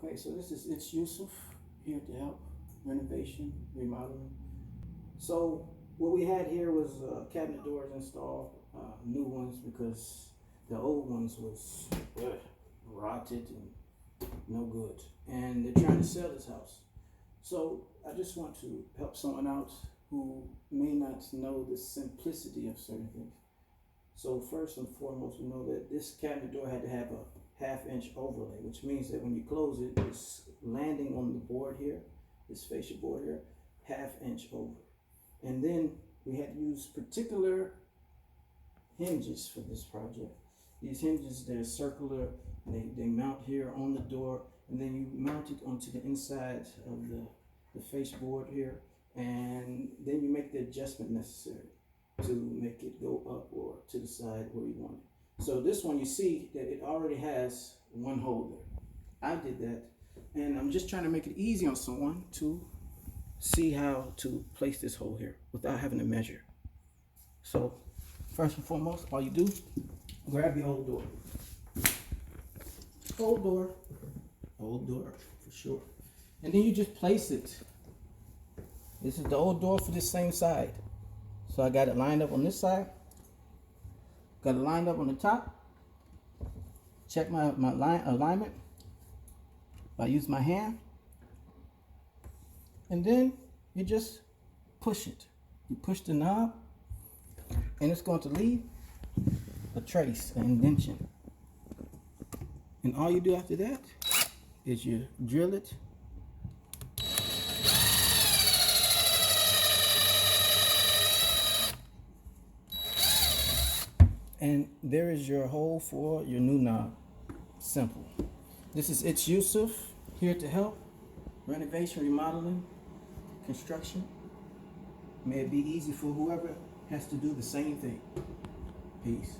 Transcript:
Okay, so it's Yusuf here to help renovation, remodeling. So what we had here was cabinet doors installed, new ones because the old ones was rotted and no good. And they're trying to sell this house. So I just want to help someone out who may not know the simplicity of certain things. So first and foremost, we know that this cabinet door had to have a half-inch overlay, which means that when you close it, it's landing on the board here, this fascia board here, half-inch over. And then we had to use particular hinges for this project. These hinges, they're circular, they mount here on the door, and then you mount it onto the inside of the face board here, and then you make the adjustment necessary to make it go up or to the side where you want it. So this one, you see that it already has one hole there. I did that, and I'm just trying to make it easy on someone to see how to place this hole here without having to measure. So first and foremost, all you do, grab your old door. Old door for sure. And then you just place it. This is the old door for this same side. So I got it lined up on this side. Got it lined up on the top. Check my line alignment. I use my hand. And then you just push it. You push the knob, and it's going to leave a trace, an indention. And all you do after that is you drill it. And there is your hole for your new knob. Simple. This is It's Yusuf, here to help. Renovation, remodeling, construction. May it be easy for whoever has to do the same thing. Peace.